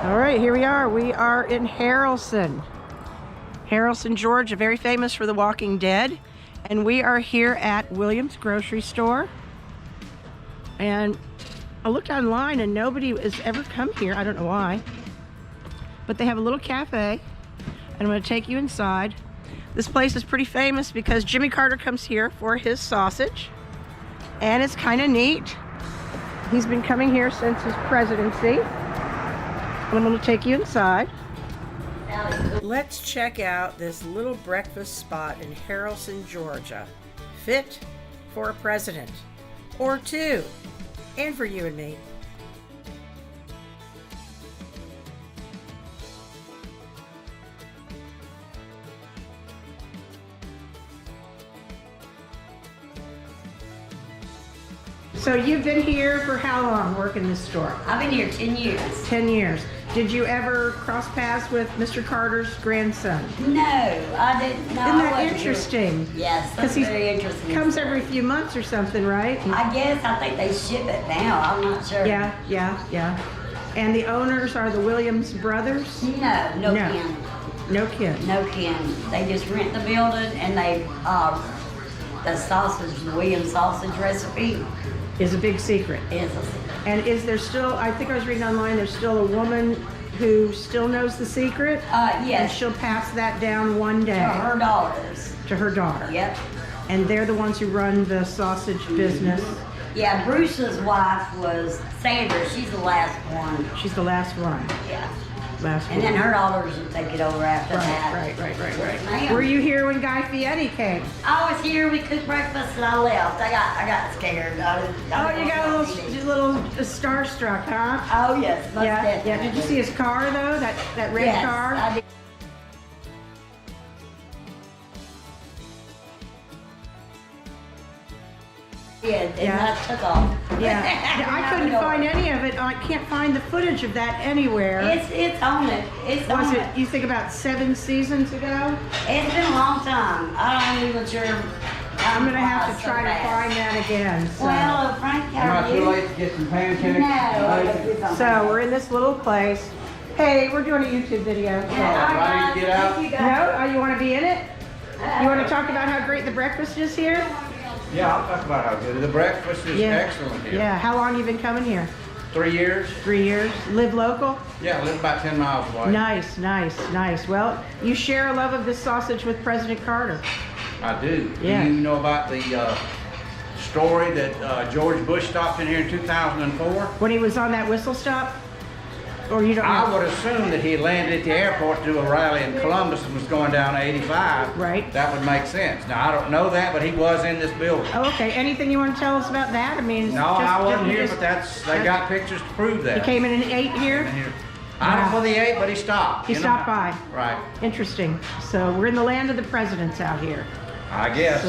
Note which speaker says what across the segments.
Speaker 1: All right, here we are. We are in Harrelson, Georgia, very famous for The Walking Dead. And we are here at Williams Grocery Store. And I looked online and nobody has ever come here. I don't know why. But they have a little cafe. And I'm going to take you inside. This place is pretty famous because Jimmy Carter comes here for his sausage. And it's kind of neat. He's been coming here since his presidency. I'm going to take you inside. Let's check out this little breakfast spot in Harrelson, Georgia. Fit for a president. Or two. And for you and me. So you've been here for how long working this store?
Speaker 2: I've been here 10 years.
Speaker 1: 10 years. Did you ever cross paths with Mr. Carter's grandson?
Speaker 2: No, I didn't know.
Speaker 1: Isn't that interesting?
Speaker 2: Yes, that's
Speaker 1: Because he
Speaker 2: very interesting.
Speaker 1: comes every few months or something, right?
Speaker 2: I guess, I think they ship it now. I'm not sure.
Speaker 1: Yeah. And the owners are the Williams brothers?
Speaker 2: No kin.
Speaker 1: No kin.
Speaker 2: No kin. They just rent the building and they, the sausage, the Williams sausage recipe
Speaker 1: Is a big secret.
Speaker 2: is a secret.
Speaker 1: And is there still, I think I was reading online, there's still a woman who still knows the secret? And
Speaker 2: Yes,
Speaker 1: she'll pass that down one day
Speaker 2: to her daughters.
Speaker 1: to her daughter.
Speaker 2: Yep.
Speaker 1: And they're the ones who run the sausage business.
Speaker 2: Yeah, Bruce's wife was Sandra. She's the last one.
Speaker 1: She's the last one.
Speaker 2: Yeah.
Speaker 1: Last
Speaker 2: And
Speaker 1: one.
Speaker 2: then her daughters will take it over after that.
Speaker 1: Right.
Speaker 2: Ma'am.
Speaker 1: Were you here when Guy Fieri came?
Speaker 2: I was here, we cooked breakfast and I left. I got scared.
Speaker 1: Oh, you got a little starstruck, huh?
Speaker 2: Oh yes, most definitely.
Speaker 1: Yeah. Did you see his car though? That red
Speaker 2: Yes,
Speaker 1: car?
Speaker 2: I did. And
Speaker 1: Yeah.
Speaker 2: I took off.
Speaker 1: Yeah. I couldn't find any of it. I can't find the footage of that anywhere.
Speaker 2: It's on it. It's
Speaker 1: Was
Speaker 2: on
Speaker 1: it, you think about 7 seasons ago?
Speaker 2: It's been a long time. I don't even sure.
Speaker 1: I'm gonna have to try to find that again. So.
Speaker 2: Well, Frank,
Speaker 3: Am
Speaker 2: how
Speaker 3: I
Speaker 2: are
Speaker 3: too
Speaker 2: you?
Speaker 3: late to get some pancakes?
Speaker 2: No.
Speaker 1: So we're in this little place. Hey, we're doing a YouTube video.
Speaker 3: Ready to get out?
Speaker 2: Thank you
Speaker 1: No?
Speaker 2: guys.
Speaker 1: Oh, you want to be in it? You want to talk about how great the breakfast is here?
Speaker 3: Yeah, I'll talk about how good. The breakfast is excellent here.
Speaker 1: Yeah. How long you been coming here?
Speaker 3: 3 years?
Speaker 1: 3 years. Live local?
Speaker 3: Yeah, I live about 10 miles away.
Speaker 1: Nice. Well, you share a love of this sausage with President Carter.
Speaker 3: I do.
Speaker 1: Yeah.
Speaker 3: Do you know about the story that George Bush stopped in here in 2004?
Speaker 1: When he was on that whistle stop? Or you don't know?
Speaker 3: I would assume that he had landed at the airport to do a rally in Columbus and was going down 85.
Speaker 1: Right.
Speaker 3: That would make sense. Now, I don't know that, but he was in this building.
Speaker 1: Oh, okay. Anything you want to tell us about that? I mean,
Speaker 3: No, I wasn't here, but they got pictures to prove that.
Speaker 1: He came in and ate here?
Speaker 3: I don't know whether he ate, but he stopped.
Speaker 1: He
Speaker 3: you know.
Speaker 1: stopped by.
Speaker 3: Right.
Speaker 1: Interesting. So we're in the land of the presidents out here.
Speaker 3: I guess.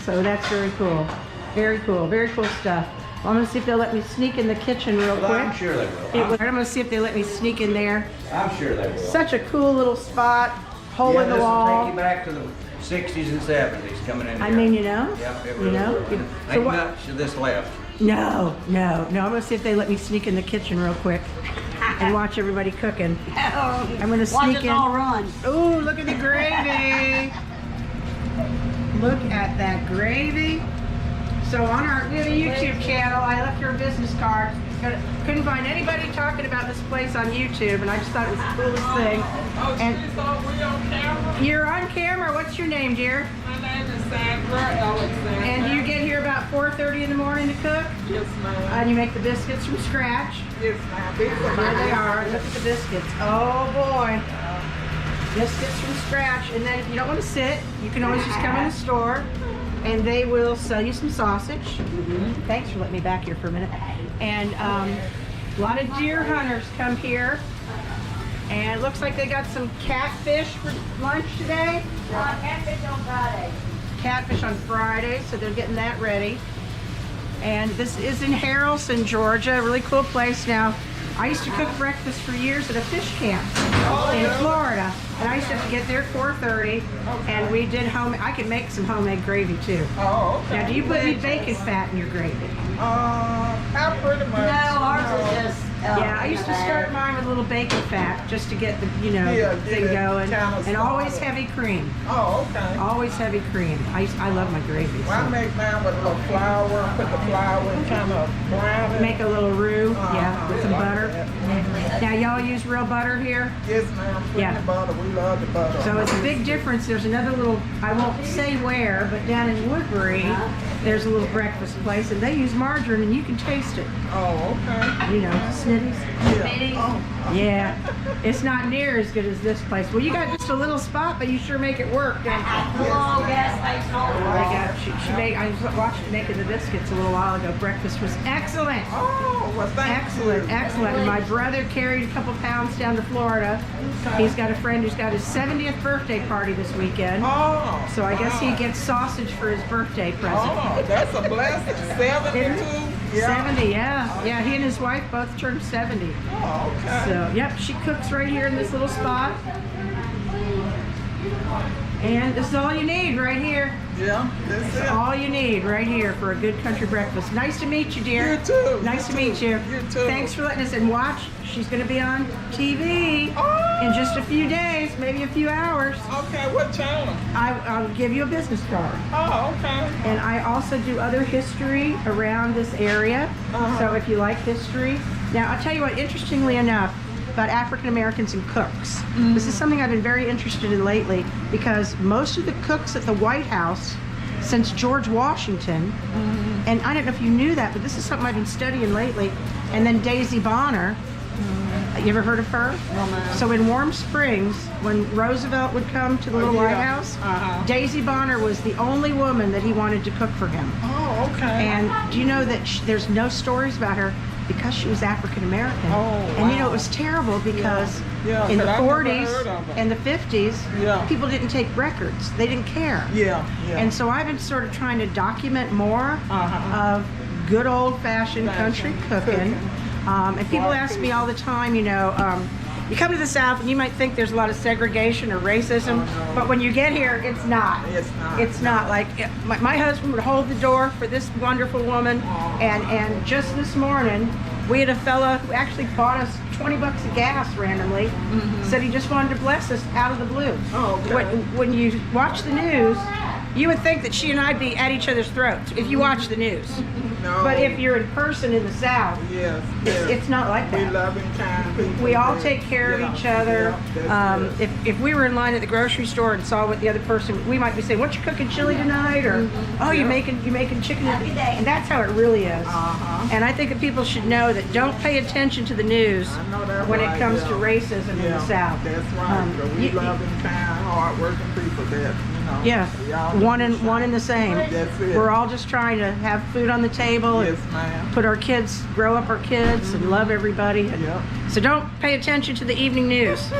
Speaker 1: So that's very cool. Very cool stuff. Well, I'm gonna see if they'll let me sneak in the kitchen real
Speaker 3: Well, I'm
Speaker 1: quick.
Speaker 3: sure they will.
Speaker 1: I'm gonna see if they let me sneak in there.
Speaker 3: I'm sure they will.
Speaker 1: Such a cool little spot, hole
Speaker 3: Yeah,
Speaker 1: in the
Speaker 3: this will
Speaker 1: wall.
Speaker 3: take you back to the 60s and 70s coming in here.
Speaker 1: I mean, you know.
Speaker 3: Yep, it
Speaker 1: You
Speaker 3: really
Speaker 1: know.
Speaker 3: will.
Speaker 1: So
Speaker 3: Ain't
Speaker 1: what?
Speaker 3: much of this left.
Speaker 1: No. I'm gonna see if they let me sneak in the kitchen real quick and watch everybody cooking. I'm gonna
Speaker 2: Watch
Speaker 1: sneak
Speaker 2: us
Speaker 1: in.
Speaker 2: all run.
Speaker 1: Ooh, look at the gravy. Look at that gravy. So we have a YouTube channel. I left your business card. Couldn't find anybody talking about this place on YouTube, and I just thought it was the coolest thing. And
Speaker 4: we on camera?
Speaker 1: you're on camera. What's your name, dear?
Speaker 4: My name is Sandra Alexander.
Speaker 1: And do you get here about 4:30 in the morning to cook?
Speaker 4: Yes, ma'am.
Speaker 1: And you make the biscuits from scratch.
Speaker 4: Yes, ma'am. These are
Speaker 1: Here they
Speaker 4: my
Speaker 1: are. Look at the biscuits. Oh boy. Biscuits from scratch. And then if you don't want to sit, you can always just come in the store and they will sell you some sausage. Thanks for letting me back here for a minute. And a lot of deer hunters come here. And it looks like they got some catfish for lunch today.
Speaker 2: Catfish on Friday.
Speaker 1: Catfish on Friday, so they're getting that ready. And this is in Harrelson, Georgia, a really cool place. Now, I used to cook breakfast for years at a fish camp in Florida, and I used to have to get there at 4:30, and we did I could make some homemade gravy too.
Speaker 4: Oh, okay.
Speaker 1: Now, do you put any bacon fat in your gravy?
Speaker 4: I pretty much.
Speaker 2: No, ours is just
Speaker 1: Yeah, I used to start mine with a little bacon fat just to get the,
Speaker 4: Yeah,
Speaker 1: thing
Speaker 4: get it
Speaker 1: going.
Speaker 4: kinda
Speaker 1: And always
Speaker 4: started.
Speaker 1: heavy cream.
Speaker 4: Oh, okay.
Speaker 1: Always heavy cream. I love my gravy.
Speaker 4: Well, I
Speaker 1: So.
Speaker 4: make mine with a little flour, put the flour and kind of brown it.
Speaker 1: Make a little roux, yeah,
Speaker 4: Uh-huh,
Speaker 1: with some
Speaker 4: like
Speaker 1: butter.
Speaker 4: that.
Speaker 1: Now y'all use real butter here?
Speaker 4: Yes, ma'am. Put
Speaker 1: Yeah.
Speaker 4: the butter. We love the butter.
Speaker 1: So it's a big difference. There's another little, I won't say where, but down in Woodbury, there's a little breakfast place and they use margarine and you can taste it.
Speaker 4: Oh, okay.
Speaker 1: You know, Snitties.
Speaker 4: Yeah. Oh,
Speaker 1: Yeah, it's not near as good as this place. Well, you got just a little spot, but you sure make it work. And
Speaker 2: Hello, gas station owner.
Speaker 1: she made, I was watching her making the biscuits a little while ago. Breakfast was excellent.
Speaker 4: oh, well, thank
Speaker 1: Excellent,
Speaker 4: you.
Speaker 1: excellent. And my brother carried a couple pounds down to Florida. He's got a friend who's got his 70th birthday party this weekend.
Speaker 4: Oh.
Speaker 1: So I guess he
Speaker 4: wow.
Speaker 1: gets sausage for his birthday present.
Speaker 4: Oh, that's a blessing. 72? Yeah.
Speaker 1: 70, yeah. Yeah, he and his wife both turned 70.
Speaker 4: Oh, okay.
Speaker 1: So, yep, she cooks right here in this little spot. And this is all you need right here.
Speaker 4: Yeah, that's it.
Speaker 1: All you need right here for a good country breakfast. Nice to meet you, dear.
Speaker 4: You too.
Speaker 1: Nice
Speaker 4: You
Speaker 1: to
Speaker 4: too.
Speaker 1: meet you.
Speaker 4: You too.
Speaker 1: Thanks for letting us in. Watch. She's going to be on TV
Speaker 4: Oh.
Speaker 1: in just a few days, maybe a few hours.
Speaker 4: Okay, what channel?
Speaker 1: I'll give you a business card.
Speaker 4: Oh, okay.
Speaker 1: And I also do other history around this area.
Speaker 4: Uh-huh.
Speaker 1: So if you like history. Now, I'll tell you what, interestingly enough, about African Americans and cooks. This is something I've been very interested in lately because most of the cooks at the White House since George Washington, and I don't know if you knew that, but this is something I've been studying lately, and then Daisy Bonner. You ever heard of her? So in Warm Springs, when Roosevelt would come to the little
Speaker 4: yeah.
Speaker 1: White House,
Speaker 4: Uh-huh.
Speaker 1: Daisy Bonner was the only woman that he wanted to cook for him.
Speaker 4: Oh, okay.
Speaker 1: And do you know that there's no stories about her because she was African American?
Speaker 4: Oh,
Speaker 1: And you know,
Speaker 4: wow.
Speaker 1: it was terrible because
Speaker 4: Yeah,
Speaker 1: in the
Speaker 4: but I never
Speaker 1: 40s
Speaker 4: heard of her.
Speaker 1: and the 50s,
Speaker 4: Yeah.
Speaker 1: people didn't take records. They didn't care.
Speaker 4: Yeah, yeah.
Speaker 1: And so I've been sort of trying to document more
Speaker 4: Uh-huh.
Speaker 1: of good old-fashioned country cooking. And people ask me all the time, you come to the South and you might think there's a lot of segregation or racism, but when you get here, it's not.
Speaker 4: It's not.
Speaker 1: It's not. Like, my husband would hold the door for this wonderful woman, and just this morning, we had a fella who actually bought us 20 bucks of gas randomly, said he just wanted to bless us out of the blue.
Speaker 4: Oh, okay.
Speaker 1: When you watch the news, you would think that she and I'd be at each other's throats if you watch the news.
Speaker 4: No.
Speaker 1: But if you're in person in the South,
Speaker 4: Yes, yes.
Speaker 1: it's not like
Speaker 4: We
Speaker 1: that.
Speaker 4: love and kind people.
Speaker 1: We all
Speaker 4: there.
Speaker 1: take care
Speaker 4: Yeah,
Speaker 1: of each other.
Speaker 4: Yeah, that's good.
Speaker 1: If we were in line at the grocery store and saw what the other person, we might be saying, "What you cooking chili tonight?" Or, "Oh, you making chicken?" And that's how it really is.
Speaker 4: Uh-huh.
Speaker 1: And I think that people should know that don't pay attention to the news
Speaker 4: I know that
Speaker 1: when
Speaker 4: right,
Speaker 1: it comes
Speaker 4: yeah.
Speaker 1: to racism in
Speaker 4: Yeah,
Speaker 1: the South.
Speaker 4: That's right. But we love and kind, hard-working people that,
Speaker 1: Yeah,
Speaker 4: we all
Speaker 1: one
Speaker 4: do
Speaker 1: and the same.
Speaker 4: That's it.
Speaker 1: We're all just trying to have food on the table
Speaker 4: Yes,
Speaker 1: and
Speaker 4: ma'am.
Speaker 1: put our kids, grow up our kids, and love everybody.
Speaker 4: Yep.
Speaker 1: So don't pay attention to the evening news,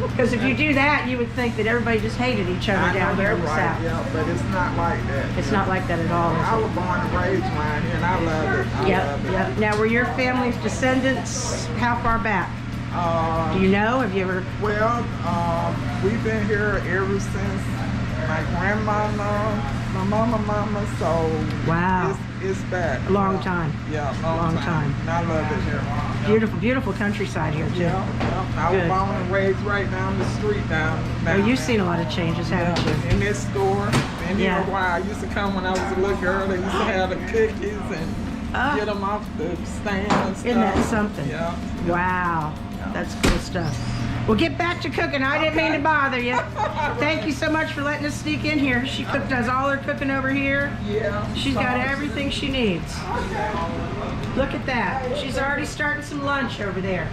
Speaker 1: because if you do that, you would think that everybody just hated each other
Speaker 4: I know
Speaker 1: down here
Speaker 4: that
Speaker 1: in the
Speaker 4: right,
Speaker 1: South.
Speaker 4: yeah, but it's not like that.
Speaker 1: It's not like that at all.
Speaker 4: I
Speaker 1: Is
Speaker 4: was born and raised around here, and I love it. I
Speaker 1: it? Yeah,
Speaker 4: love it.
Speaker 1: yeah. Now, were your family's descendants how far back? Do you know? Have you ever?
Speaker 4: Well, we've been here ever since my grandmama, my mama, so
Speaker 1: Wow.
Speaker 4: it's back.
Speaker 1: A long time.
Speaker 4: Yeah,
Speaker 1: Long time.
Speaker 4: And I love it here.
Speaker 1: Beautiful, beautiful countryside here too.
Speaker 4: Yeah, I was
Speaker 1: Good.
Speaker 4: born and raised right down the street down
Speaker 1: Oh, you've
Speaker 4: there.
Speaker 1: seen a lot of changes, haven't you?
Speaker 4: Yeah, in this store. And you
Speaker 1: Yeah.
Speaker 4: know why I used to come when I was a little girl. They used to have the cookies and
Speaker 1: Ah.
Speaker 4: get them off the stand and stuff.
Speaker 1: Isn't that something?
Speaker 4: Yeah.
Speaker 1: Wow, that's cool stuff. Well, get back to cooking. I didn't mean to bother you. Thank you so much for letting us sneak in here. She does all her cooking over here.
Speaker 4: Yeah.
Speaker 1: She's got
Speaker 4: sauce.
Speaker 1: everything she needs. Look at that. She's already starting some lunch over there.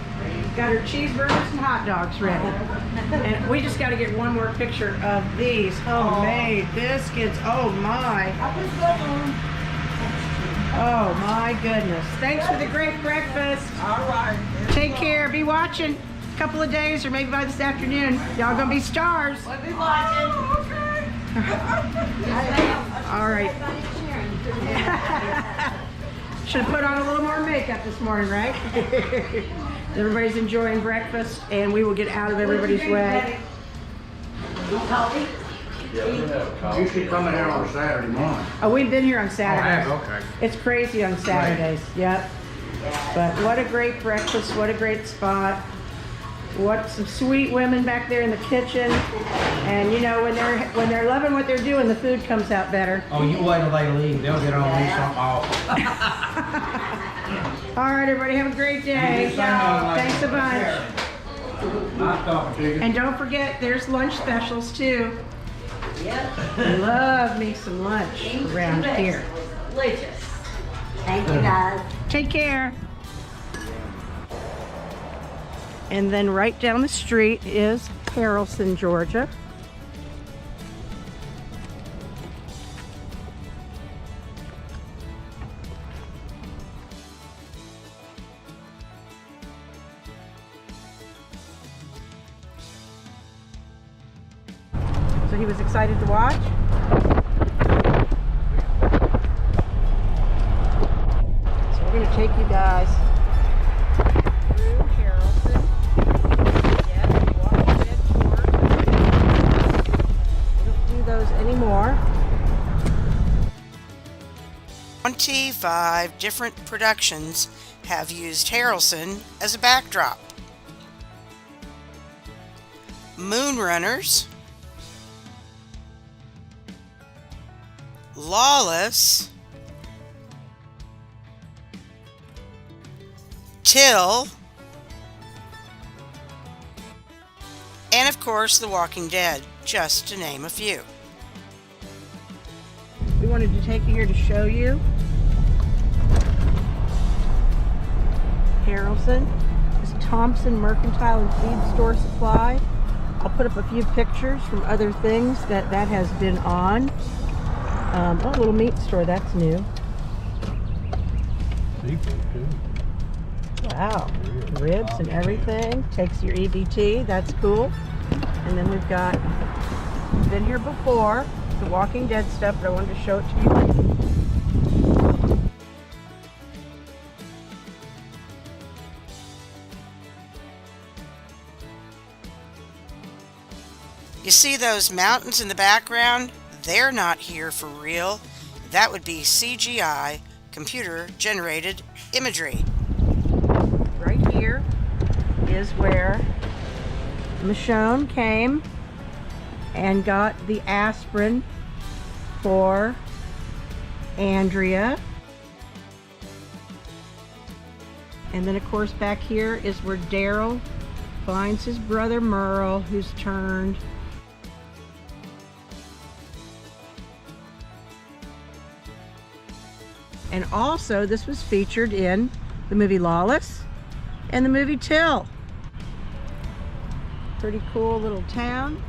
Speaker 1: Got her cheeseburgers and hot dogs ready. And we just got to get one more picture of these homemade biscuits. Oh my. Oh my goodness. Thanks for the great breakfast.
Speaker 4: All right.
Speaker 1: Take care. Be watching a couple of days or maybe by this afternoon. Y'all gonna be stars.
Speaker 2: We'll be watching.
Speaker 1: All right. Should have put on a little more makeup this morning, right? Everybody's enjoying breakfast and we will get out of everybody's way.
Speaker 2: Coffee?
Speaker 3: You should come in here on Saturday morning.
Speaker 1: Oh, we've been here on Saturdays.
Speaker 3: okay.
Speaker 1: It's crazy on Saturdays. Yep. But what a great breakfast, what a great spot. What some sweet women back there in the kitchen. And you know, when they're loving what they're doing, the food comes out better.
Speaker 5: Oh, you wait till they leave. They'll get on me something off.
Speaker 1: All right, everybody, have a great day. Thanks a bunch.
Speaker 5: Nice talking to you.
Speaker 1: And don't forget, there's lunch specials too.
Speaker 2: Yep.
Speaker 1: Love me some lunch around here.
Speaker 2: Delicious. Thank you, guys.
Speaker 1: Take care. And then right down the street is Harrelson, Georgia. So he was excited to watch. So we're going to take you guys through Harrelson. Yes, Walking Dead tour. We don't do those anymore. 25 different productions have used Harrelson as a backdrop. Moonrunners, Lawless, Till, and of course The Walking Dead, just to name a few. We wanted to take you here to show you Harrelson. This is Thompson Mercantile and Feed Store Supply. I'll put up a few pictures from other things that has been on. Oh, a little meat store, that's new.
Speaker 5: Seafood too.
Speaker 1: Wow, ribs and everything. Takes your EBT, that's cool. And then we've got, been here before, the Walking Dead stuff, but I wanted to show it to you. You see those mountains in the background? They're not here for real. That would be CGI, computer-generated imagery. Right here is where Michonne came and got the aspirin for Andrea. And then of course back here is where Daryl finds his brother Merle, who's turned. And also this was featured in the movie Lawless and the movie Till. Pretty cool little town.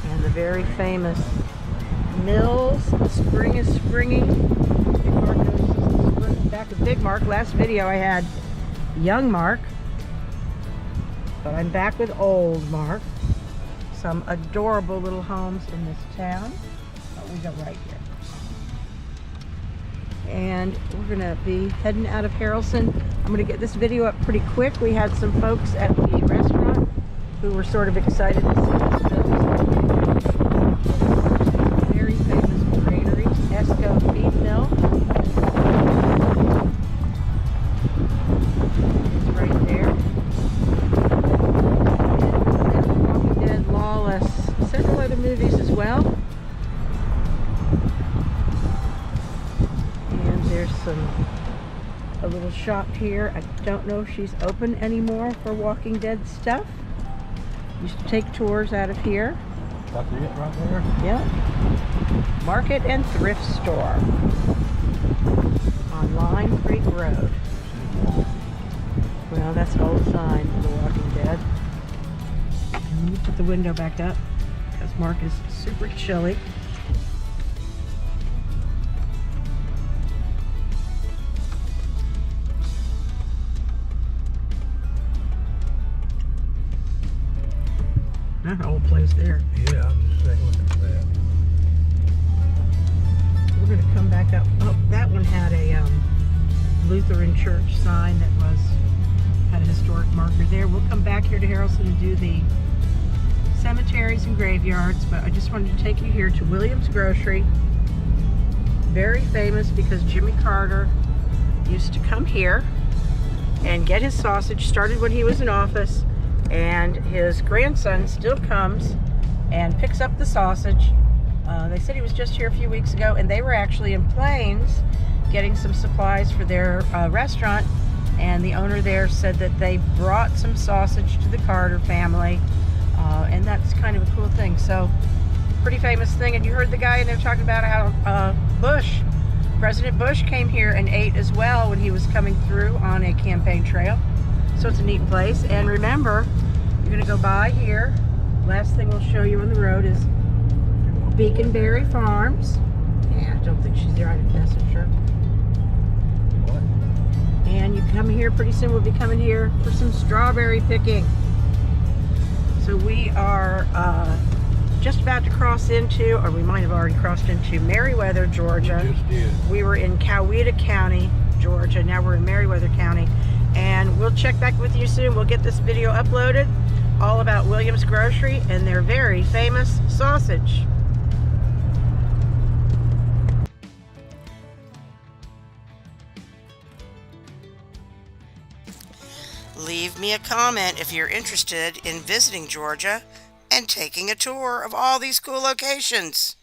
Speaker 1: And the very famous Mills, Spring is Springing. Big Mark knows back with Big Mark. Last video I had young Mark, but I'm back with old Mark. Some adorable little homes in this town. Oh, we go right here. And we're gonna be heading out of Harrelson. I'm gonna get this video up pretty quick. We had some folks at the restaurant who were sort of excited to see this building. Very famous granary, Esco Feed Mill. It's right there. Walking Dead, Lawless, several other movies as well. And there's a little shop here. I don't know if she's open anymore for Walking Dead stuff. Used to take tours out of here.
Speaker 5: That's it right there?
Speaker 1: Yeah. Market and thrift store on Lime Creek Road. Well, that's an old sign for The Walking Dead. And let me put the window back up because Mark is super chilly. That old place there.
Speaker 5: Yeah, I'm just saying, look at that.
Speaker 1: We're going to come back up. Oh, that one had a Lutheran church sign that had a historic marker there. We'll come back here to Harrelson and do the cemeteries and graveyards, but I just wanted to take you here to Williams Grocery. Very famous because Jimmy Carter used to come here and get his sausage. Started when he was in office, and his grandson still comes and picks up the sausage. They said he was just here a few weeks ago, and they were actually in Plains getting some supplies for their restaurant, and the owner there said that they brought some sausage to the Carter family, and that's kind of a cool thing. So, pretty famous thing. And you heard the guy in there talking about how President Bush came here and ate as well when he was coming through on a campaign trail. So it's a neat place. And remember, you're going to go by here. Last thing we'll show you on the road is Beaconberry Farms. Yeah, I don't think she's there. I didn't message her. And you come here, pretty soon we'll be coming here for some strawberry picking. So we are just about to cross into, or we might have already crossed into, Meriwether, Georgia.
Speaker 5: We just did.
Speaker 1: We were in Coweta County, Georgia. Now we're in Meriwether County. And we'll check back with you soon. We'll get this video uploaded, all about Williams Grocery and their very famous sausage. Leave me a comment if you're interested in visiting Georgia and taking a tour of all these cool locations.